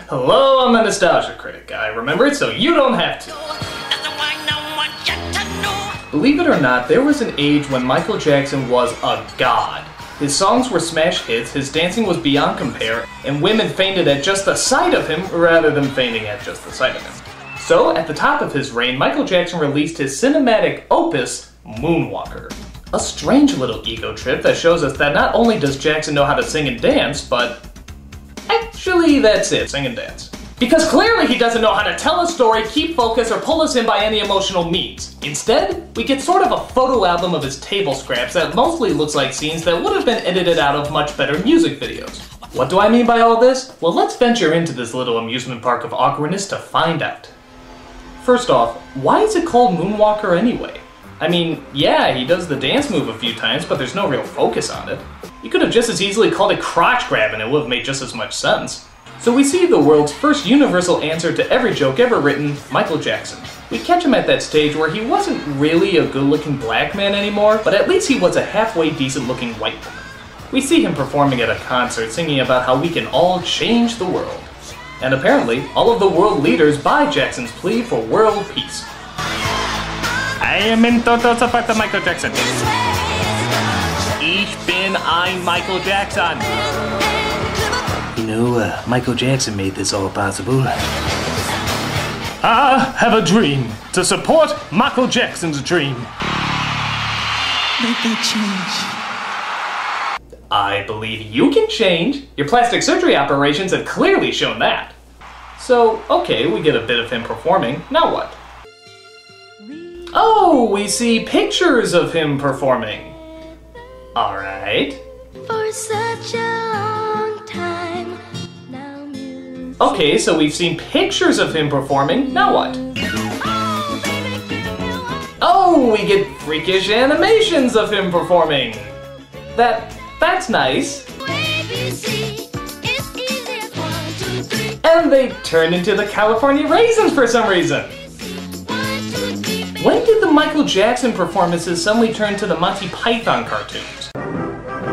Hello, I'm a nostalgia critic. I remember it so you don't have to. Believe it or not, there was an age when Michael Jackson was a god. His songs were smash hits, his dancing was beyond compare, and women fainted at just the sight of him rather than fainting at just the sight of him. So, at the top of his reign, Michael Jackson released his cinematic opus, Moonwalker. A strange little ego trip that shows us that not only does Jackson know how to sing and dance, but actually that's it, sing and dance. Because clearly he doesn't know how to tell a story, keep focus, or pull us in by any emotional means. Instead, we get sort of a photo album of his table scraps that mostly looks like scenes that would have been edited out of much better music videos. What do I mean by all this? Well, let's venture into this little amusement park of awkwardness to find out. First off, why is it called Moonwalker anyway? I mean, yeah, he does the dance move a few times, but there's no real focus on it. You could have just as easily called it crotch grab and it would have made just as much sense. So we see the world's first universal answer to every joke ever written, Michael Jackson. We catch him at that stage where he wasn't really a good-looking black man anymore, but at least he was a halfway decent-looking white woman. We see him performing at a concert singing about how we can all change the world. And apparently, all of the world leaders buy Jackson's plea for world peace. I am in total support of Michael Jackson. Ich bin ein Michael Jackson. You know, Michael Jackson made this all possible. I have a dream to support Michael Jackson's dream. Make that change. I believe you can change. Your plastic surgery operations have clearly shown that. So, okay, we get a bit of him performing. Now what? Oh, we see pictures of him performing. Alright. For such a long time now. Okay, so we've seen pictures of him performing. Now what? Oh, we get freakish animations of him performing. That's nice. And they turn into the California Raisins for some reason. When did the Michael Jackson performances suddenly turn to the Monty Python cartoons?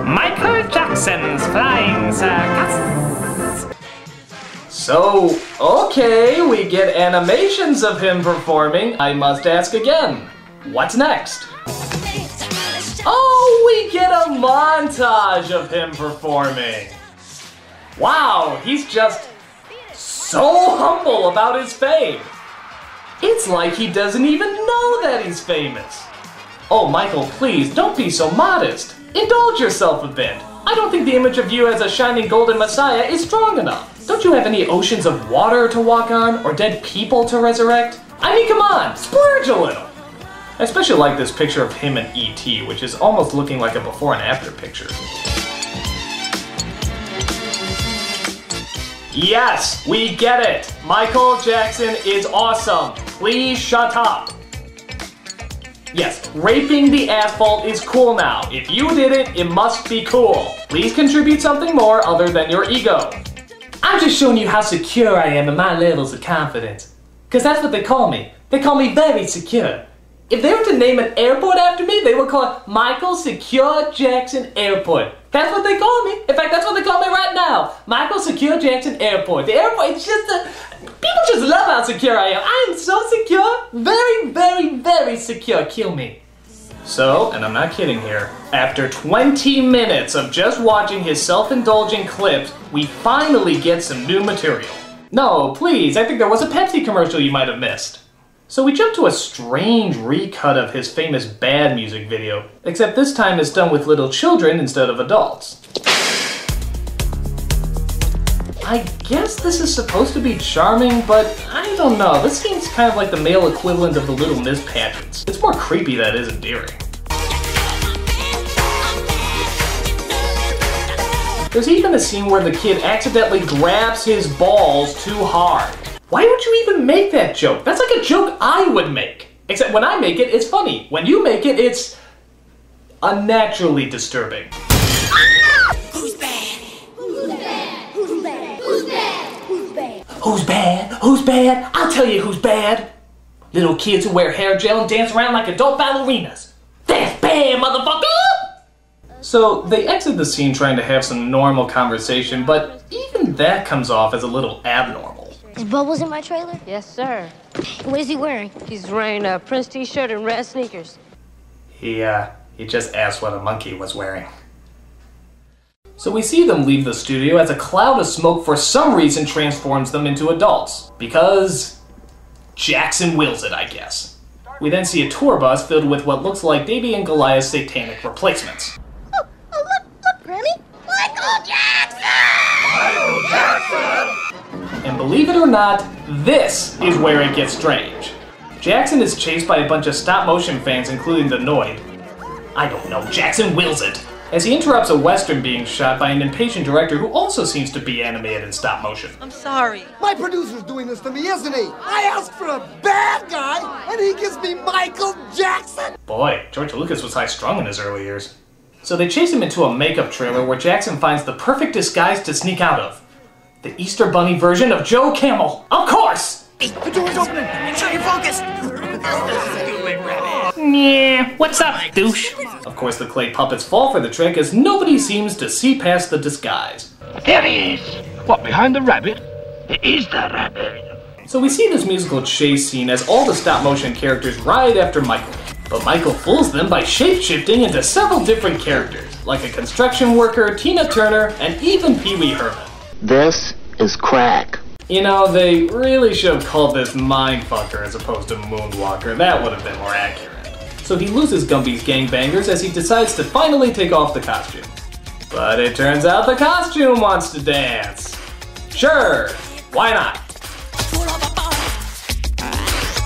Michael Jackson's Flying Circus. So, okay, we get animations of him performing. I must ask again, what's next? Oh, we get a montage of him performing. Wow, he's just so humble about his fame. It's like he doesn't even know that he's famous. Oh, Michael, please, don't be so modest. Indulge yourself a bit. I don't think the image of you as a shining golden messiah is strong enough. Don't you have any oceans of water to walk on, or dead people to resurrect? I mean, come on, splurge a little. I especially like this picture of him and E.T., which is almost looking like a before and after picture. Yes, we get it. Michael Jackson is awesome. Please shut up. Yes, raping the asphalt is cool now. If you did it, it must be cool. Please contribute something more other than your ego. I'm just showing you how secure I am in my levels of confidence. Because that's what they call me. They call me very secure. If they were to name an airport after me, they would call it Michael Secure Jackson Airport. That's what they call me. In fact, that's what they call me right now. Michael Secure Jackson Airport. The airport, it's just people just love how secure I am. I am so secure. Very, very, very secure. Kill me. So, and I'm not kidding here, after 20 minutes of just watching his self-indulgent clips, we finally get some new material. No, please, I think there was a Pepsi commercial you might have missed. So we jump to a strange recut of his famous Bad music video, except this time it's done with little children instead of adults. I guess this is supposed to be charming, but I don't know. This seems kind of like the male equivalent of the Little Miss pageants. It's more creepy than it is endearing. There's even a scene where the kid accidentally grabs his balls too hard. Why would you even make that joke? That's like a joke I would make. Except when I make it, it's funny. When you make it, it's unnaturally disturbing. Who's bad? Who's bad? Who's bad? Who's bad? Who's bad? Who's bad? Who's bad? I'll tell you who's bad. Little kids who wear hair gel and dance around like adult ballerinas. That's bad, motherfucker! So they exit the scene trying to have some normal conversation, but even that comes off as a little abnormal. Is Bubbles in my trailer? Yes, sir. What is he wearing? He's wearing a Prince t-shirt and red sneakers. He just asked what a monkey was wearing. So we see them leave the studio as a cloud of smoke for some reason transforms them into adults. Because Jackson wills it, I guess. We then see a tour bus filled with what looks like Davey and Goliath's satanic replacements. Oh, look, Granny! Michael Jackson! Michael Jackson! And believe it or not, this is where it gets strange. Jackson is chased by a bunch of stop-motion fans, including the Noid. I don't know, Jackson wills it. As he interrupts a western being shot by an impatient director who also seems to be animated in stop motion. I'm sorry. My producer's doing this to me, isn't he? I asked for a bad guy, and he gives me Michael Jackson! Boy, George Lucas was high-strung in his early years. So they chase him into a makeup trailer where Jackson finds the perfect disguise to sneak out of. The Easter Bunny version of Joe Camel. Of course! Hey, the door's opening! Make sure you're focused! Yeah, what's up, douche? Of course, the clay puppets fall for the trick as nobody seems to see past the disguise. There he is! What, behind the rabbit? It is the rabbit. So we see this musical chase scene as all the stop-motion characters ride after Michael. But Michael fools them by shape-shifting into several different characters, like a construction worker, Tina Turner, and even Pee Wee Herman. This is crack. You know, they really should have called this Mindfucker as opposed to Moonwalker. That would have been more accurate. So he loses Gumby's gangbangers as he decides to finally take off the costume. But it turns out the costume wants to dance. Sure, why not?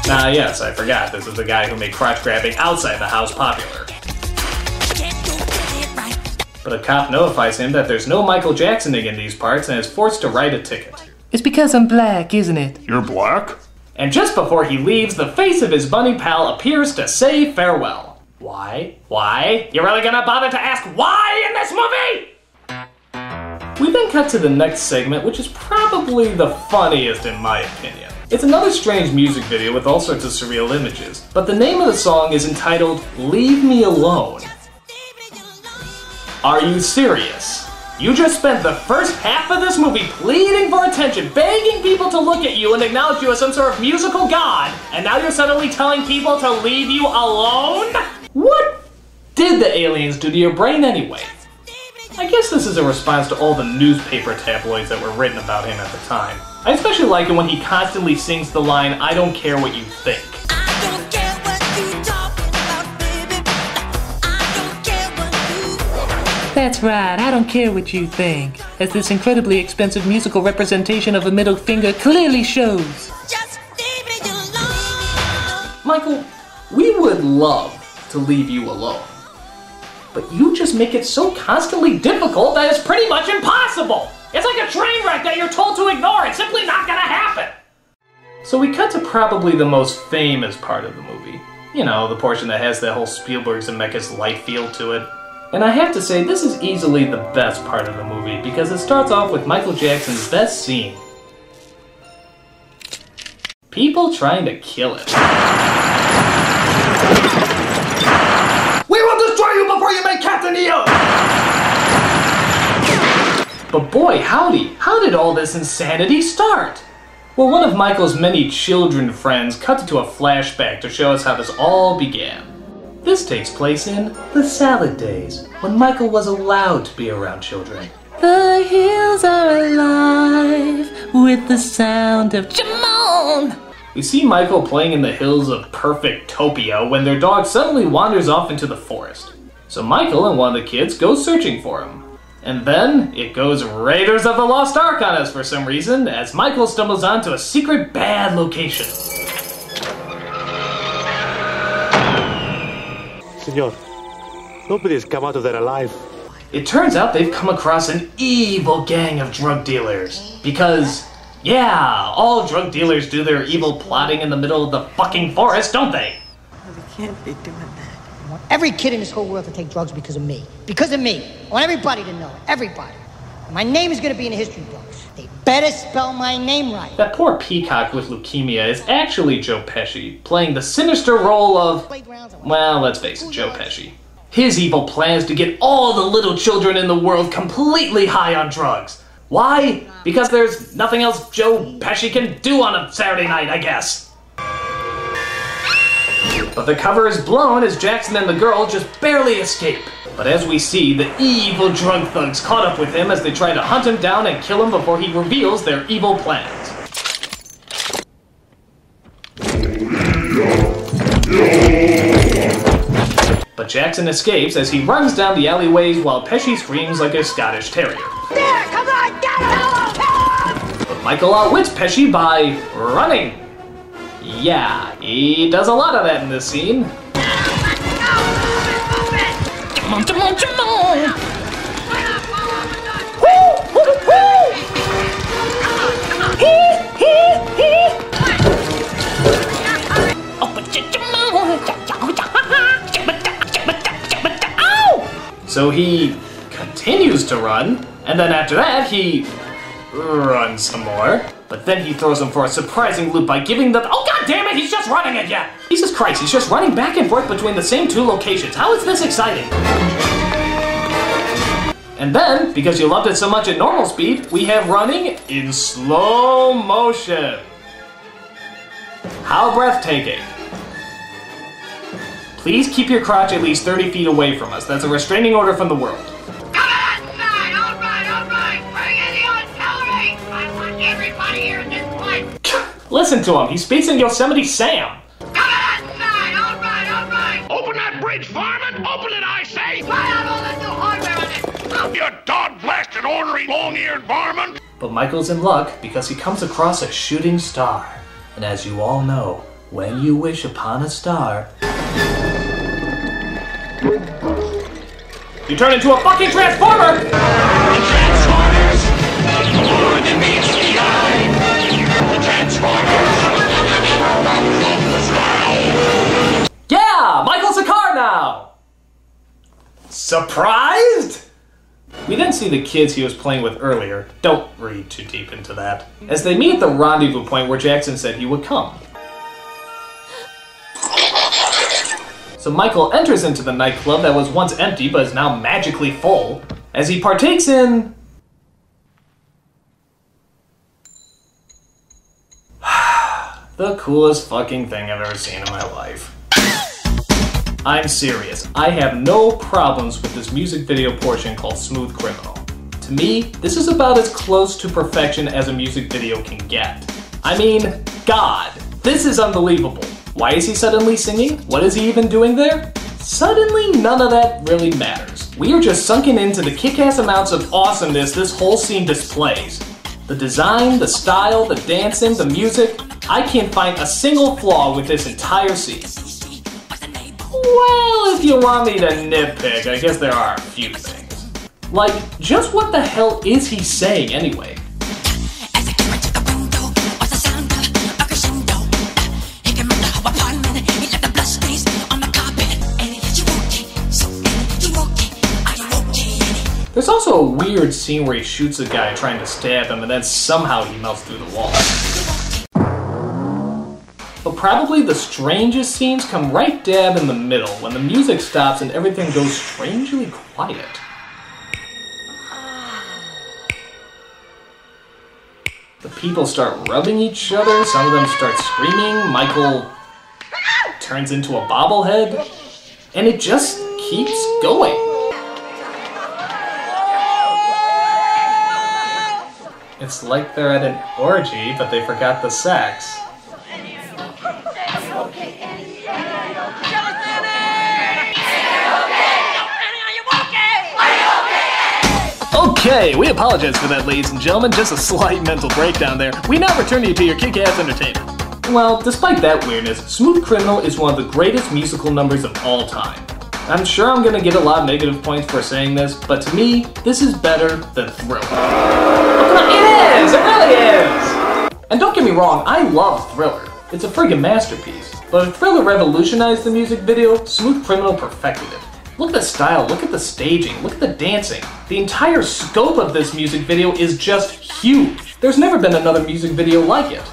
Yes, I forgot. This is the guy who made crotch grabbing outside the house popular. But a cop notifies him that there's no Michael Jacksoning in these parts and is forced to write a ticket. It's because I'm black, isn't it? You're black? And just before he leaves, the face of his bunny pal appears to say farewell. Why? Why? You really gonna bother to ask why in this movie? We then cut to the next segment, which is probably the funniest in my opinion. It's another strange music video with all sorts of surreal images, but the name of the song is entitled Leave Me Alone. Are you serious? You just spent the first half of this movie pleading for attention, begging people to look at you and acknowledge you as some sort of musical god, and now you're suddenly telling people to leave you alone? What did the aliens do to your brain anyway? I guess this is a response to all the newspaper tabloids that were written about him at the time. I especially like it when he constantly sings the line, I don't care what you think. That's right, I don't care what you think, as this incredibly expensive musical representation of a middle finger clearly shows. Just leave me alone. Michael, we would love to leave you alone. But you just make it so constantly difficult that it's pretty much impossible. It's like a train wreck that you're told to ignore. It's simply not gonna happen. So we cut to probably the most famous part of the movie. You know, the portion that has that whole Spielberg Zemeckis light feel to it. And I have to say, this is easily the best part of the movie because it starts off with Michael Jackson's best scene. People trying to kill him. We will destroy you before you make Captain EO! But boy, howdy, how did all this insanity start? Well, one of Michael's many children friends cut into a flashback to show us how this all began. This takes place in the salad days, when Michael was allowed to be around children. The hills are alive with the sound of Jamon. We see Michael playing in the hills of Perfectopia when their dog suddenly wanders off into the forest. So Michael and one of the kids go searching for him. And then it goes Raiders of the Lost Ark on us for some reason as Michael stumbles onto a secret bad location. Senor, nobody's come out of there alive. It turns out they've come across an evil gang of drug dealers. Because, yeah, all drug dealers do their evil plotting in the middle of the fucking forest, don't they? We can't be doing that. I want every kid in this whole world to take drugs because of me. Because of me. I want everybody to know it. Everybody. My name is going to be in the history books. They better spell my name right. That poor peacock with leukemia is actually Joe Pesci, playing the sinister role of, well, let's face it, Joe Pesci. His evil plan is to get all the little children in the world completely high on drugs. Why? Because there's nothing else Joe Pesci can do on a Saturday night, I guess. But the cover is blown as Jackson and the girl just barely escape. But as we see, the evil drug thugs caught up with him as they try to hunt him down and kill him before he reveals their evil plans. But Jackson escapes as he runs down the alleyways while Pesci screams like a Scottish Terrier. There, come on, get him! But Michael outwits Pesci by running. Yeah, he does a lot of that in this scene. Come on, come on, come on! So he continues to run, and then after that he runs some more. But then he throws him for a surprising loop by giving the— oh god damn it, he's just running again! Jesus Christ, he's just running back and forth between the same two locations. How is this exciting? And then, because you loved it so much at normal speed, we have running in slow motion. How breathtaking. Please keep your crotch at least 30 feet away from us. That's a restraining order from the world. Listen to him, he speaks in Yosemite Sam. Open that bridge, Farman! Open it, I say! Try out all that new hardware on it! You dog-blasted, ornery, long-eared varmint! But Michael's in luck because he comes across a shooting star. And as you all know, when you wish upon a star, you turn into a fucking transformer! The Transformers! More than meets the eye! The Transformers! Yeah! Michael's a car now! Surprised? We then see the kids he was playing with earlier. Don't read too deep into that. As they meet at the rendezvous point where Jackson said he would come. So Michael enters into the nightclub that was once empty but is now magically full, as he partakes in the coolest fucking thing I've ever seen in my life. I'm serious, I have no problems with this music video portion called Smooth Criminal. To me, this is about as close to perfection as a music video can get. I mean, God, this is unbelievable. Why is he suddenly singing? What is he even doing there? Suddenly, none of that really matters. We are just sunken into the kick-ass amounts of awesomeness this whole scene displays. The design, the style, the dancing, the music, I can't find a single flaw with this entire scene. Well, if you want me to nitpick, I guess there are a few things. Like, just what the hell is he saying anyway? There's also a weird scene where he shoots a guy trying to stab him and then somehow he melts through the wall. But probably the strangest scenes come right dab in the middle when the music stops and everything goes strangely quiet. The people start rubbing each other, some of them start screaming, Michael turns into a bobblehead, and it just keeps going. It's like they're at an orgy, but they forgot the sax. Okay, we apologize for that, ladies and gentlemen. Just a slight mental breakdown there. We now return you to your kick-ass entertainment. Well, despite that weirdness, Smooth Criminal is one of the greatest musical numbers of all time. I'm sure I'm gonna get a lot of negative points for saying this, but to me, this is better than Thriller. It is! It really is! And don't get me wrong, I love Thriller. It's a friggin' masterpiece. But if Thriller revolutionized the music video, Smooth Criminal perfected it. Look at the style, look at the staging, look at the dancing. The entire scope of this music video is just huge. There's never been another music video like it.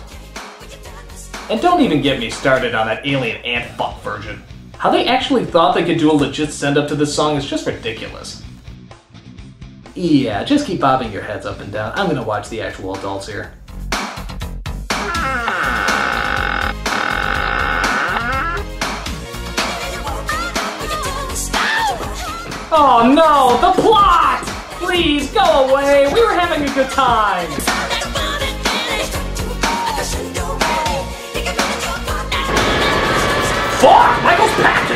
And don't even get me started on that alien ant fuck version. How they actually thought they could do a legit send-up to this song is just ridiculous. Yeah, just keep bobbing your heads up and down. I'm gonna watch the actual adults here. Oh no, the plot! Please, go away! We were having a good time! Fuck! Michael's packing!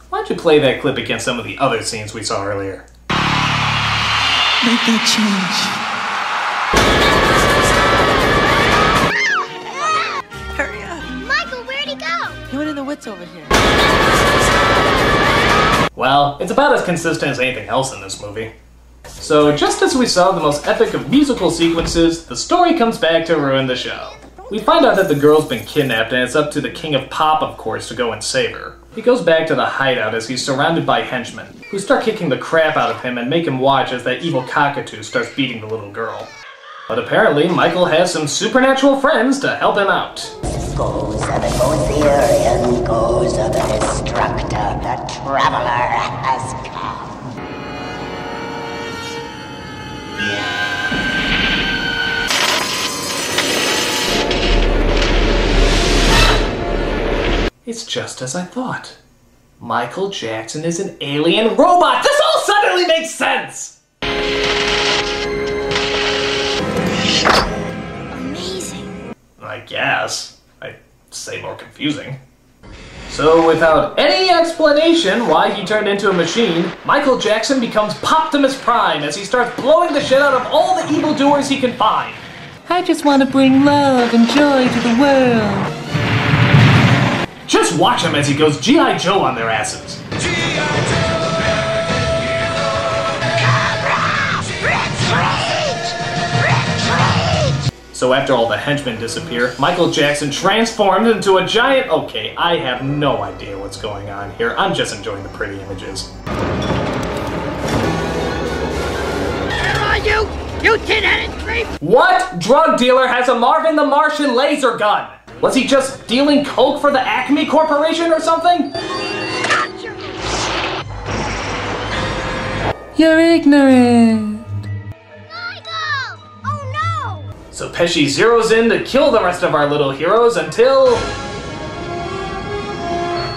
Why don't you play that clip against some of the other scenes we saw earlier? Make that change. Hurry up. Michael, where'd he go? He went in the woods over here. Well, it's about as consistent as anything else in this movie. So, just as we saw the most epic of musical sequences, the story comes back to ruin the show. We find out that the girl's been kidnapped and it's up to the King of Pop, of course, to go and save her. He goes back to the hideout as he's surrounded by henchmen, who start kicking the crap out of him and make him watch as that evil cockatoo starts beating the little girl. But apparently, Michael has some supernatural friends to help him out. Goes of the Gozerian, goes of the Destructor, the Traveler has come. It's just as I thought. Michael Jackson is an alien robot! This all suddenly makes sense! Amazing. I guess. I'd say more confusing. So without any explanation why he turned into a machine, Michael Jackson becomes Poptimus Prime as he starts blowing the shit out of all the evildoers he can find. I just want to bring love and joy to the world. Just watch him as he goes G.I. Joe on their asses. So after all the henchmen disappear, Michael Jackson transformed into a giant... Okay, I have no idea what's going on here. I'm just enjoying the pretty images. Where are you? You tin-headed creep! What drug dealer has a Marvin the Martian laser gun? Was he just dealing coke for the Acme Corporation or something? You're ignorant. Michael! Oh no! So Pesci zeroes in to kill the rest of our little heroes until...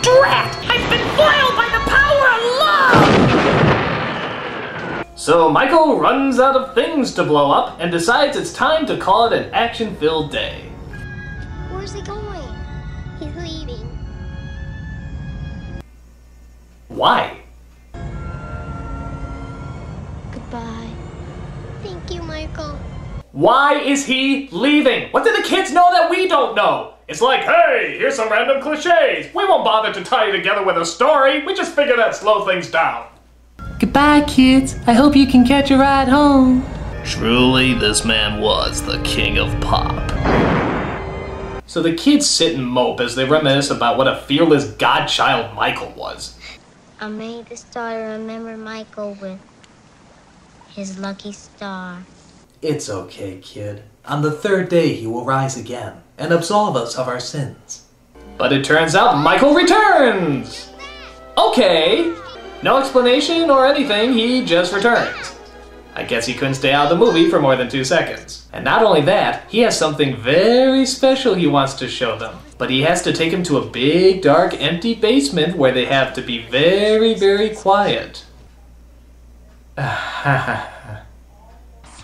Drat! I've been foiled by the power of love! So Michael runs out of things to blow up and decides it's time to call it an action-filled day. Where's he going? He's leaving. Why? Goodbye. Thank you, Michael. Why is he leaving? What do the kids know that we don't know? It's like, hey, here's some random cliches. We won't bother to tie it together with a story. We just figure that slow things down. Goodbye, kids. I hope you can catch a ride home. Truly, this man was the king of pop. So the kids sit and mope as they reminisce about what a fearless godchild Michael was. I made the star to remember Michael with his lucky star. It's okay, kid. On the third day he will rise again and absolve us of our sins. But it turns out Michael returns! Okay. No explanation or anything, he just returns. I guess he couldn't stay out of the movie for more than 2 seconds. And not only that, he has something very special he wants to show them. But he has to take them to a big, dark, empty basement where they have to be very, very quiet.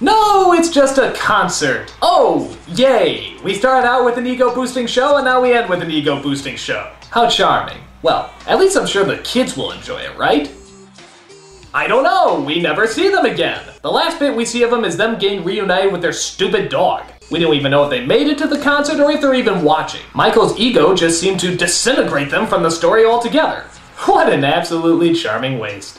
No, it's just a concert. Oh, yay! We started out with an ego-boosting show and now we end with an ego-boosting show. How charming. Well, at least I'm sure the kids will enjoy it, right? I don't know, we never see them again. The last bit we see of them is them getting reunited with their stupid dog. We don't even know if they made it to the concert or if they're even watching. Michael's ego just seemed to disintegrate them from the story altogether. What an absolutely charming waste.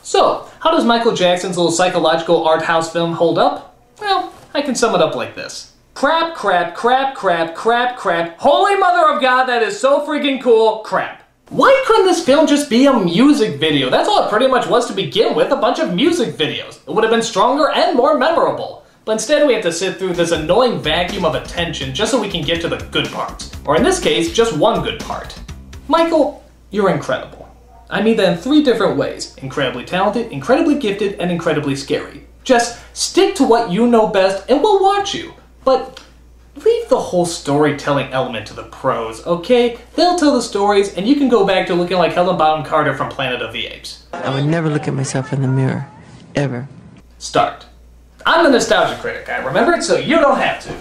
So, how does Michael Jackson's little psychological art house film hold up? Well, I can sum it up like this. Crap, crap, crap, crap, crap, crap. Holy mother of God, that is so freaking cool, crap. Why couldn't this film just be a music video? That's all it pretty much was to begin with, a bunch of music videos. It would have been stronger and more memorable. but instead we have to sit through this annoying vacuum of attention just so we can get to the good parts. Or in this case, just one good part. Michael, you're incredible. I mean that in 3 different ways. Incredibly talented, incredibly gifted, and incredibly scary. Just stick to what you know best and we'll watch you. But leave the whole storytelling element to the pros, okay? They'll tell the stories and you can go back to looking like Helen Bonham Carter from Planet of the Apes. I would never look at myself in the mirror. Ever. Start. I'm the nostalgia critic. I remember it so you don't have to.